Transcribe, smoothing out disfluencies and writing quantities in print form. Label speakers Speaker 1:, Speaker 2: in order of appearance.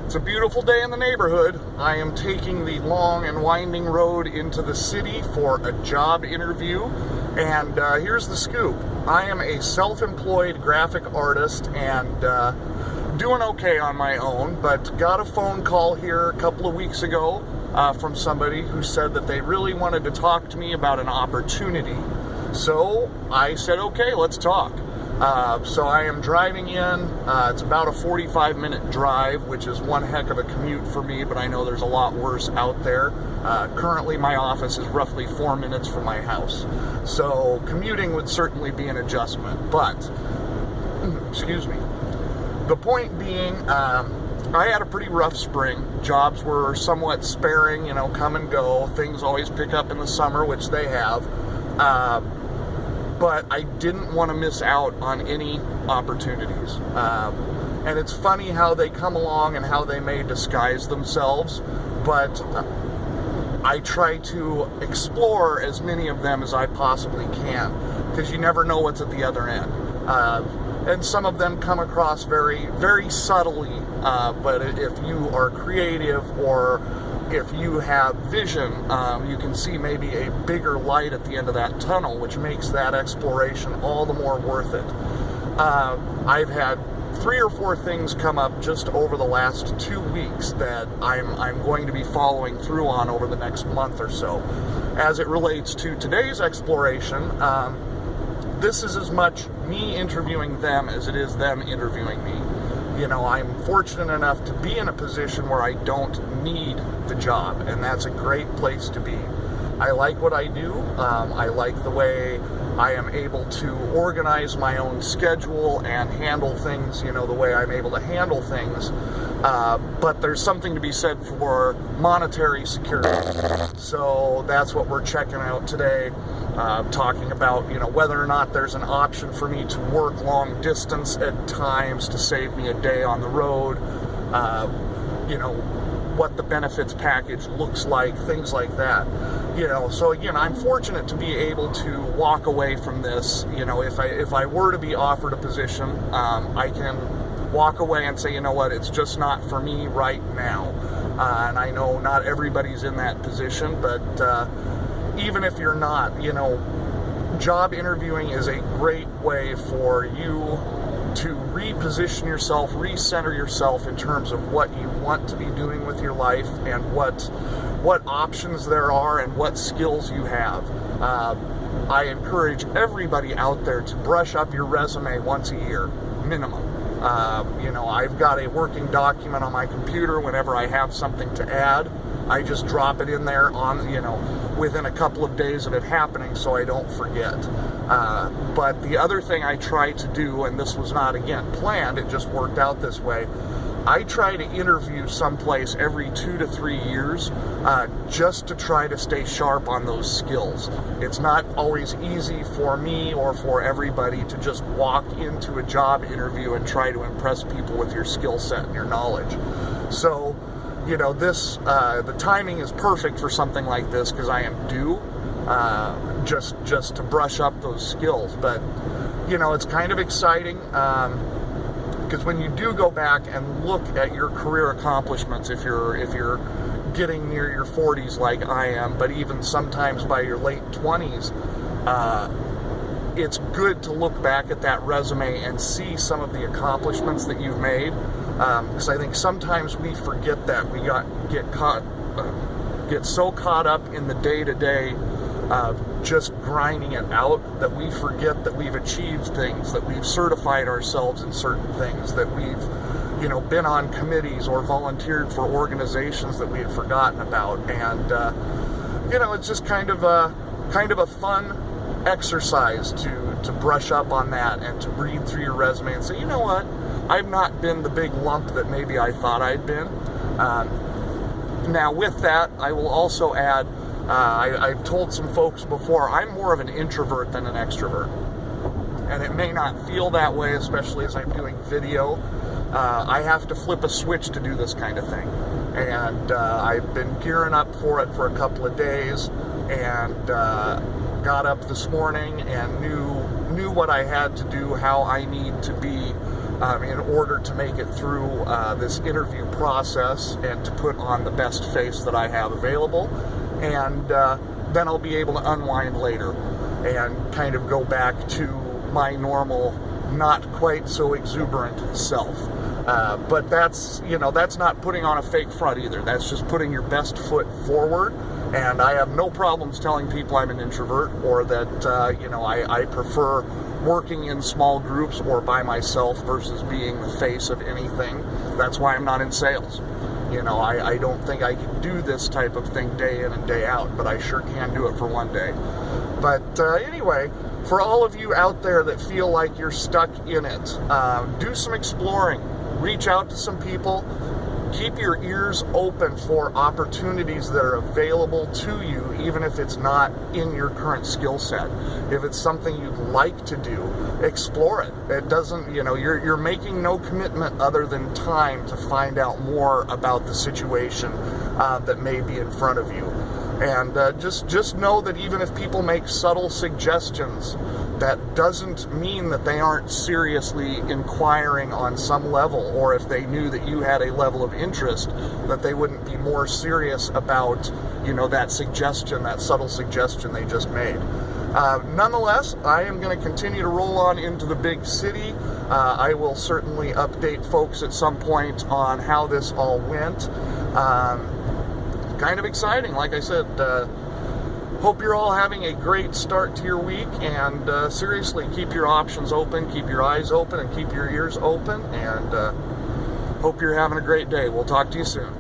Speaker 1: It's a beautiful day in the neighborhood. I am taking the long and winding road into the city for a job interview. And here's the scoop. I am a self-employed graphic artist and doing okay on my own, but got a phone call here a couple of weeks ago from somebody who said that they really wanted to talk to me about an opportunity. So I said, okay, let's talk. So I am driving in. It's about a 45-minute drive, which is one heck of a commute for me, but I know there's a lot worse out there. Currently, my office is roughly 4 minutes from my house. So commuting would certainly be an adjustment, but, excuse me. The point being, I had a pretty rough spring. Jobs were somewhat sparing, come and go. Things always pick up in the summer, which they have. But I didn't want to miss out on any opportunities. And it's funny how they come along and how they may disguise themselves, but I try to explore as many of them as I possibly can, because you never know what's at the other end. And some of them come across very, very subtly, but if you are creative or if you have vision, you can see maybe a bigger light at the end of that tunnel, which makes that exploration all the more worth it. I've had 3 or 4 things come up just over the last 2 weeks that I'm going to be following through on over the next month or so. As it relates to today's exploration, this is as much me interviewing them as it is them interviewing me. I'm fortunate enough to be in a position where I don't need the job, and that's a great place to be. I like what I do. I like the way I am able to organize my own schedule and handle things, the way I'm able to handle things. But there's something to be said for monetary security. So that's what we're checking out today. Talking about, whether or not there's an option for me to work long distance at times to save me a day on the road. What the benefits package looks like, things like that. So again, I'm fortunate to be able to walk away from this. If I were to be offered a position, I can walk away and say, you know what, it's just not for me right now. And I know not everybody's in that position, but even if you're not, job interviewing is a great way for you to reposition yourself, recenter yourself in terms of what you want to be doing with your life and what options there are and what skills you have. I encourage everybody out there to brush up your resume once a year, minimum. I've got a working document on my computer. Whenever I have something to add, I just drop it in there within a couple of days of it happening so I don't forget. But the other thing I try to do, and this was not, again, planned, it just worked out this way, I try to interview someplace every 2 to 3 years just to try to stay sharp on those skills. It's not always easy for me or for everybody to just walk into a job interview and try to impress people with your skill set and your knowledge. So, the timing is perfect for something like this because I am due just to brush up those skills. But, it's kind of exciting because when you do go back and look at your career accomplishments, if you're getting near your 40s like I am, but even sometimes by your late 20s, it's good to look back at that resume and see some of the accomplishments that you've made. Because I think sometimes we forget that. We get so caught up in the day-to-day just grinding it out that we forget that we've achieved things, that we've certified ourselves in certain things, that we've been on committees or volunteered for organizations that we had forgotten about. And it's just kind of a fun exercise to brush up on that and to read through your resume and say, you know what, I've not been the big lump that maybe I thought I'd been. Now with that, I will also add, I've told some folks before, I'm more of an introvert than an extrovert. And it may not feel that way, especially as I'm doing video. I have to flip a switch to do this kind of thing. And I've been gearing up for it for a couple of days, and got up this morning and knew what I had to do, how I need to be in order to make it through this interview process and to put on the best face that I have available. And then I'll be able to unwind later and kind of go back to my normal, not quite so exuberant self. But that's not putting on a fake front either. That's just putting your best foot forward. And I have no problems telling people I'm an introvert, or that, I prefer working in small groups or by myself versus being the face of anything. That's why I'm not in sales. I don't think I can do this type of thing day in and day out, but I sure can do it for one day. But anyway, for all of you out there that feel like you're stuck in it, do some exploring. Reach out to some people. Keep your ears open for opportunities that are available to you, even if it's not in your current skill set. If it's something you'd like to do, explore it. It doesn't, you're making no commitment other than time to find out more about the situation that may be in front of you. And just know that even if people make subtle suggestions, that doesn't mean that they aren't seriously inquiring on some level, or if they knew that you had a level of interest, that they wouldn't be more serious about, that suggestion, that subtle suggestion they just made. Nonetheless, I am going to continue to roll on into the big city. I will certainly update folks at some point on how this all went. Kind of exciting, like I said. Hope you're all having a great start to your week, and seriously, keep your options open, keep your eyes open, and keep your ears open, and hope you're having a great day. We'll talk to you soon.